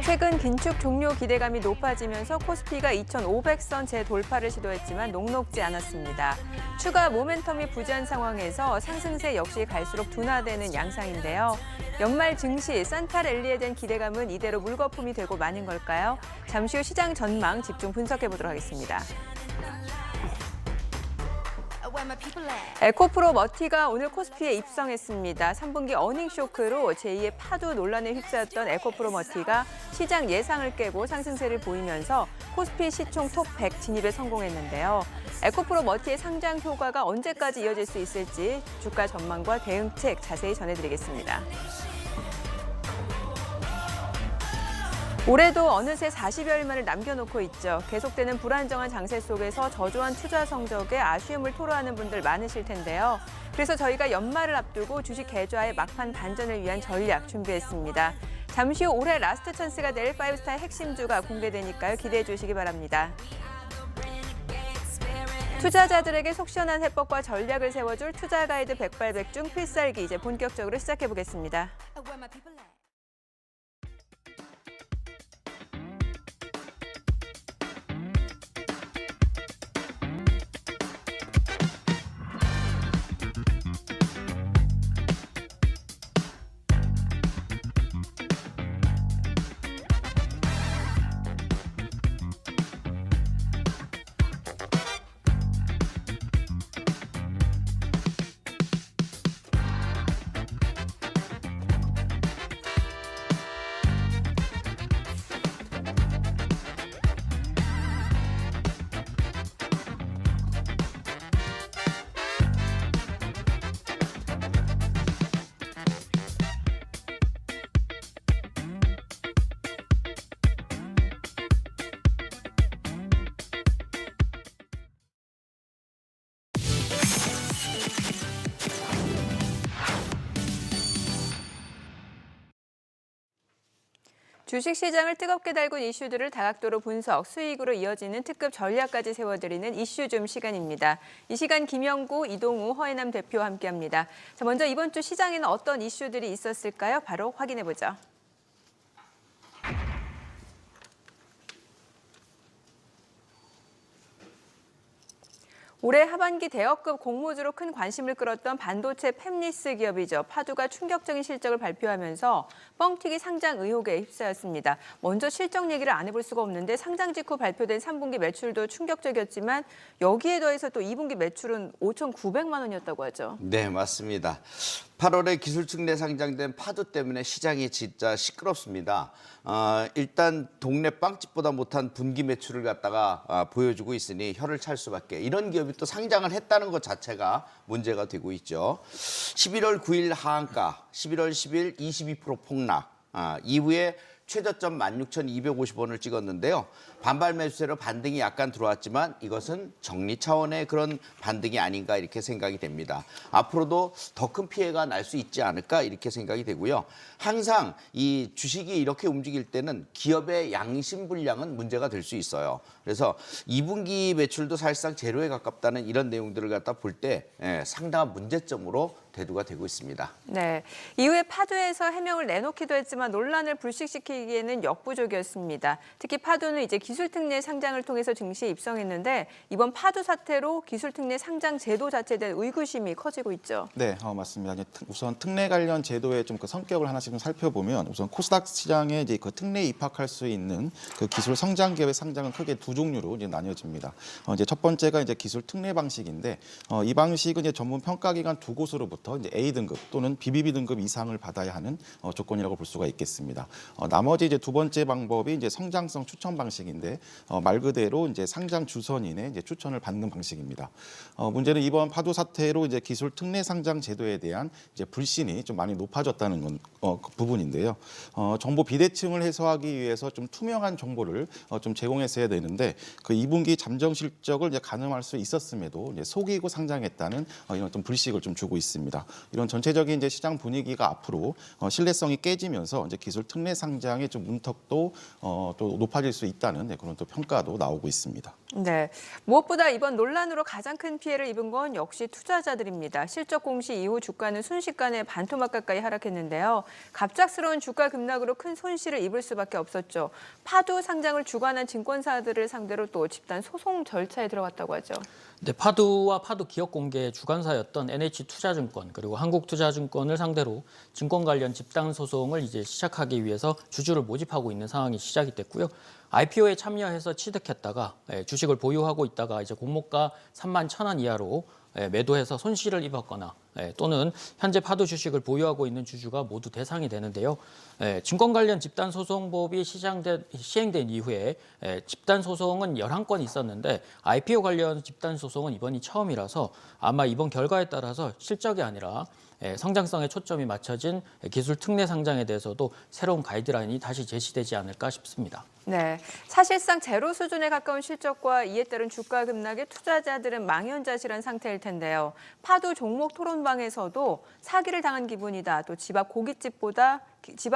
최근 긴축 종료 기대감이 높아지면서 코스피가 2,500선 재돌파를 시도했지만 녹록지 않았습니다. 추가 모멘텀이 부재한 상황에서 상승세 역시 갈수록 둔화되는 양상인데요. 연말 증시 산타랠리에 대한 기대감은 이대로 물거품이 되고 마는 걸까요? 잠시 후 시장 전망 집중 분석해보도록 하겠습니다. 에코프로 머티가 오늘 코스피에 입성했습니다. 3분기 어닝 쇼크로 제2의 파도 논란에 휩싸였던 에코프로 머티가 시장 예상을 깨고 상승세를 보이면서 코스피 시총 톱 100 진입에 성공했는데요. 에코프로 머티의 상장 효과가 언제까지 이어질 수 있을지 주가 전망과 대응책 자세히 전해드리겠습니다. 올해도 어느새 40여일만을 남겨놓고 있죠. 계속되는 불안정한 장세 속에서 저조한 투자 성적에 아쉬움을 토로하는 분들 많으실 텐데요. 그래서 저희가 연말을 앞두고 주식 계좌의 막판 반전을 위한 전략 준비했습니다. 잠시 후 올해 라스트 찬스가 될 5스타의 핵심주가 공개되니까요. 기대해 주시기 바랍니다. 투자자들에게 속 시원한 해법과 전략을 세워줄 투자 가이드 백발백중 필살기 이제 본격적으로 시작해 보겠습니다. 주식시장을 뜨겁게 달군 이슈들을 다각도로 분석, 수익으로 이어지는 특급 전략까지 세워드리는 이슈줌 시간입니다. 이 시간 김영구, 이동우, 허혜남 대표와 함께합니다. 자, 먼저 이번 주 시장에는 어떤 이슈들이 있었을까요? 바로 확인해보죠. 올해 하반기 대여급 공모주로 큰 관심을 끌었던 반도체 팹리스 기업이죠. 파두가 충격적인 실적을 발표하면서 뻥튀기 상장 의혹에 휩싸였습니다. 먼저 실적 얘기를 안 해볼 수가 없는데 상장 직후 발표된 3분기 매출도 충격적이었지만 여기에 더해서 또 2분기 매출은 5,900만 원이었다고 하죠. 네, 맞습니다. 8월에 기술특례 상장된 파도 때문에 시장이 진짜 시끄럽습니다. 일단 동네 빵집보다 못한 분기 매출을 갖다가 보여주고 있으니 혀를 찰 수밖에. 이런 기업이 또 상장을 했다는 것 자체가 문제가 되고 있죠. 11월 9일 하한가, 11월 10일 22% 폭락, 이후에 최저점 16,250원을 찍었는데요. 반발 매수세로 반등이 약간 들어왔지만 이것은 정리 차원의 그런 반등이 아닌가 이렇게 생각이 됩니다. 앞으로도 더 큰 피해가 날 수 있지 않을까 이렇게 생각이 되고요. 항상 이 주식이 이렇게 움직일 때는 기업의 양심불량은 문제가 될 수 있어요. 그래서 2분기 매출도 사실상 제로에 가깝다는 이런 내용들을 갖다 볼 때 상당한 문제점으로 대두가 되고 있습니다. 네, 이후에 파두에서 해명을 내놓기도 했지만 논란을 불식시키기에는 역부족이었습니다. 특히 파두는 이제 기술특례 상장을 통해서 증시에 입성했는데 이번 파두 사태로 기술특례 상장 제도 자체에 대한 의구심이 커지고 있죠. 네, 맞습니다. 우선 특례 관련 제도의 좀 그 성격을 하나씩 좀 살펴보면 우선 코스닥 시장에 이제 그 특례에 입학할 수 있는 그 기술 성장 기업의 상장은 크게 두 종류로 이제 나뉘어집니다. 이제 첫 번째가 이제 기술 특례 방식인데 이 방식은 이제 전문 평가기관 두 곳으로부터 이제 A 등급 또는 BBB 등급 이상을 받아야 하는 조건이라고 볼 수가 있겠습니다. 나머지 이제 두 번째 방법이 이제 성장성 추천 방식인데 말 그대로 이제 상장 주선인의 이제 추천을 받는 방식입니다. 문제는 이번 파도 사태로 이제 기술 특례 상장 제도에 대한 이제 불신이 좀 많이 높아졌다는 건 그 부분인데요. 정보 비대칭을 해소하기 위해서 좀 투명한 정보를 좀 제공했어야 되는데 그 2분기 잠정 실적을 이제 가늠할 수 있었음에도 이제 속이고 상장했다는 이런 좀 불식을 좀 주고 있습니다. 이런 전체적인 이제 시장 분위기가 앞으로 신뢰성이 깨지면서 이제 기술 특례 상장의 좀 문턱도 또 높아질 수 있다는 네, 그런 또 평가도 나오고 있습니다. 네. 무엇보다 이번 논란으로 가장 큰 피해를 입은 건 역시 투자자들입니다. 실적 공시 이후 주가는 순식간에 반토막 가까이 하락했는데요. 갑작스러운 주가 급락으로 큰 손실을 입을 수밖에 없었죠. 파도 상장을 주관한 증권사들을 상대로 또 집단 소송 절차에 들어갔다고 하죠. 네, 파두와 파두 기업 공개 주관사였던 NH투자증권 그리고 한국투자증권을 상대로 증권 관련 집단 소송을 이제 시작하기 위해서 주주를 모집하고 있는 상황이 시작이 됐고요. IPO에 참여해서 취득했다가 주식을 보유하고 있다가 이제 공모가 31,000원 이하로 매도해서 손실을 입었거나 또는 현재 파도 주식을 보유하고 있는 주주가 모두 대상이 되는데요. 증권 관련 집단 소송법이 시행된 이후에 집단 소송은 11건 있었는데 IPO 관련 집단 소송은 이번이 처음이라서 아마 이번 결과에 따라서 실적이 아니라 성장성에 초점이 맞춰진 기술 특례 상장에 대해서도 새로운 가이드라인이 다시 제시되지 않을까 싶습니다. 네, 사실상 제로 수준에 가까운 실적과 이에 따른 주가 급락에 투자자들은 망연자실한 상태일 텐데요. 파도 종목 토론방에서도 사기를 당한 기분이다. 또 집 앞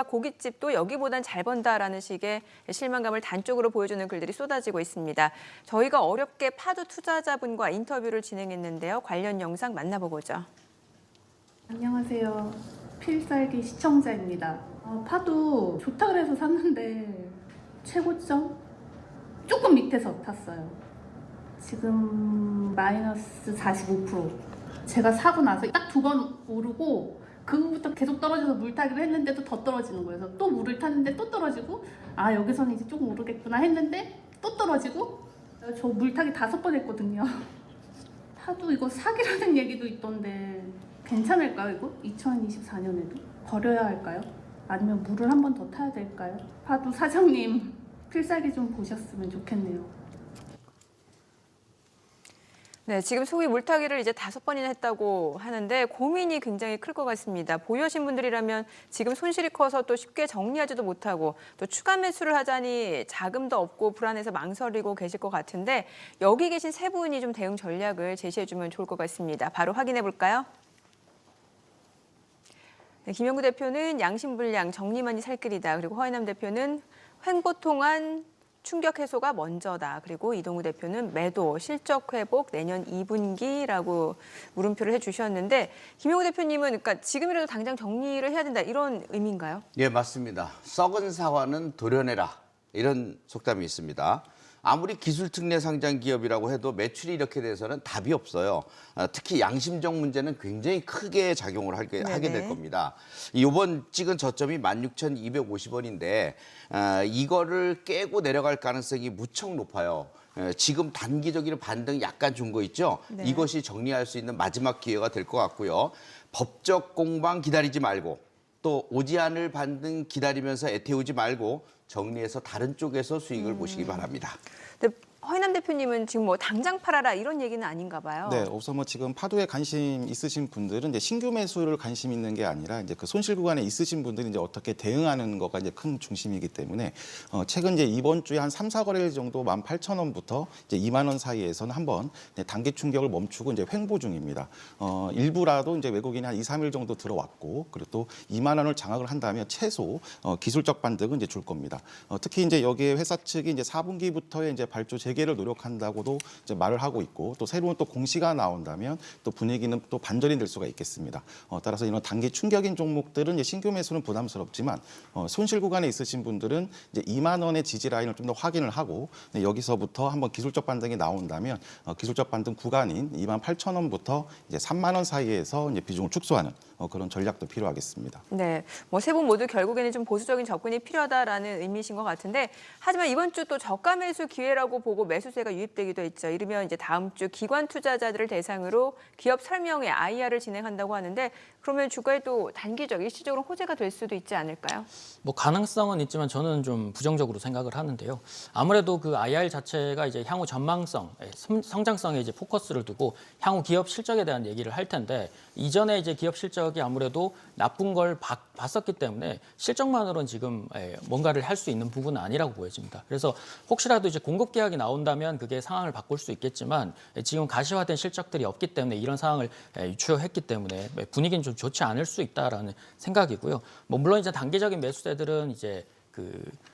고깃집도 여기보단 잘 번다라는 식의 실망감을 단적으로 보여주는 글들이 쏟아지고 있습니다. 저희가 어렵게 파도 투자자분과 인터뷰를 진행했는데요. 관련 영상 만나보고죠. 안녕하세요. 필살기 시청자입니다. 파도 좋다 그래서 샀는데 최고점 조금 밑에서 탔어요. 지금 마이너스 45%. 제가 사고 나서 딱 2번 오르고 그 후부터 계속 떨어져서 물타기를 했는데도 더 떨어지는 거예요. 그래서 또 물을 탔는데 또 떨어지고 아 여기서는 이제 조금 오르겠구나 했는데 또 떨어지고 저 물타기 5번 했거든요. 파도 이거 사기라는 얘기도 있던데 괜찮을까요 이거? 2024년에도? 버려야 할까요? 아니면 물을 한 번 더 타야 될까요? 파도 사장님 필살기 좀 보셨으면 좋겠네요. 네, 지금 소위 물타기를 이제 5번이나 했다고 하는데 고민이 굉장히 클 것 같습니다. 보유하신 분들이라면 지금 손실이 커서 또 쉽게 정리하지도 못하고 또 추가 매수를 하자니 자금도 없고 불안해서 망설이고 계실 것 같은데 여기 계신 세 분이 좀 대응 전략을 제시해주면 좋을 것 같습니다. 바로 확인해 볼까요? 네, 김영구 대표는 양심불량, 정리만이 살 길이다. 그리고 허인남 대표는 횡보통한 충격 해소가 먼저다. 그리고 이동우 대표는 매도, 실적 회복 내년 2분기라고 물음표를 해주셨는데 김영우 대표님은 그러니까 지금이라도 당장 정리를 해야 된다 이런 의미인가요? 예, 맞습니다. 썩은 사과는 도려내라 이런 속담이 있습니다. 아무리 기술특례 상장 기업이라고 해도 매출이 이렇게 돼서는 답이 없어요. 특히 양심적 문제는 굉장히 크게 작용을 하게 될 겁니다. 이번 찍은 저점이 16,250원인데 이거를 깨고 내려갈 가능성이 무척 높아요. 지금 단기적인 반등 약간 준 거 있죠? 네. 이것이 정리할 수 있는 마지막 기회가 될 것 같고요. 법적 공방 기다리지 말고 또 오지 않을 반등 기다리면서 애태우지 말고 정리해서 다른 쪽에서 수익을 보시기 바랍니다. 근데 허인남 대표님은 지금 뭐 당장 팔아라 이런 얘기는 아닌가 봐요. 네, 우선 뭐 지금 파도에 관심 있으신 분들은 이제 신규 매수를 관심 있는 게 아니라 이제 그 손실 구간에 있으신 분들이 이제 어떻게 대응하는 거가 이제 큰 중심이기 때문에 최근 이제 이번 주에 한 3, 4거래일 정도 18,000원부터 이제 2만 원 사이에서는 한번 단기 충격을 멈추고 이제 횡보 중입니다. 일부라도 이제 외국인이 한 2, 3일 정도 들어왔고 그리고 또 2만 원을 장악을 한다면 최소 기술적 반등은 이제 줄 겁니다. 특히 이제 여기에 회사 측이 이제 4분기부터의 이제 발주 재개를 노력한다고도 이제 말을 하고 있고 또 새로운 또 공시가 나온다면 또 분위기는 또 반전이 될 수가 있겠습니다. 따라서 이런 단기 충격인 종목들은 이제 신규 매수는 부담스럽지만 손실 구간에 있으신 분들은 이제 2만 원의 지지 라인을 좀 더 확인을 하고 여기서부터 한번 기술적 반등이 나온다면 기술적 반등 구간인 28,000원부터 이제 3만 원 사이에서 이제 비중을 축소하는 그런 전략도 필요하겠습니다. 네, 뭐 세 분 모두 결국에는 좀 보수적인 접근이 필요하다라는 의미이신 것 같은데 하지만 이번 주 또 저가 매수 기회라고 보고 매수세가 유입되기도 했죠. 이르면 이제 다음 주 기관 투자자들을 대상으로 기업 설명회 IR을 진행한다고 하는데 그러면 주가에 또 단기적 일시적으로 호재가 될 수도 있지 않을까요? 뭐 가능성은 있지만 저는 좀 부정적으로 생각을 하는데요. 아무래도 그 IR 자체가 이제 향후 전망성, 성장성에 이제 포커스를 두고 향후 기업 실적에 대한 얘기를 할 텐데 이전에 이제 기업 실적이 아무래도 나쁜 걸 봤었기 때문에 실적만으로는 지금 뭔가를 할 수 있는 부분은 아니라고 보여집니다. 그래서 혹시라도 이제 공급 계약이 나온다면 그게 상황을 바꿀 수 있겠지만 지금 가시화된 실적들이 없기 때문에 이런 상황을 유추했기 때문에 분위기는 좀 좋지 않을 수 있다라는 생각이고요. 뭐 물론 이제 단기적인 매수세들은 이제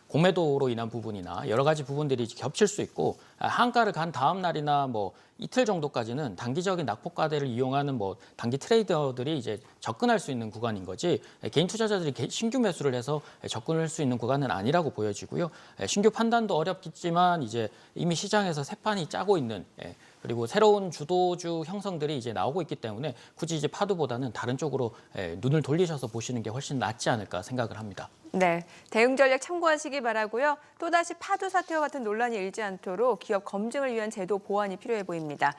공매도로 인한 부분이나 여러 가지 부분들이 겹칠 수 있고 한가를 간 다음 날이나 뭐 이틀 정도까지는 단기적인 낙폭과대를 이용하는 뭐 단기 트레이더들이 이제 접근할 수 있는 구간인 거지 개인 투자자들이 신규 매수를 해서 접근할 수 있는 구간은 아니라고 보여지고요. 신규 판단도 어렵겠지만 이제 이미 시장에서 새 판이 짜고 있는 그리고 새로운 주도주 형성들이 이제 나오고 있기 때문에 굳이 이제 파도보다는 다른 쪽으로 눈을 돌리셔서 보시는 게 훨씬 낫지 않을까 생각을 합니다. 네, 대응 전략 참고하시기 바라고요. 또다시 파도 사태와 같은 논란이 일지 않도록 기업 검증을 위한 제도 보완이 필요해 보입니다.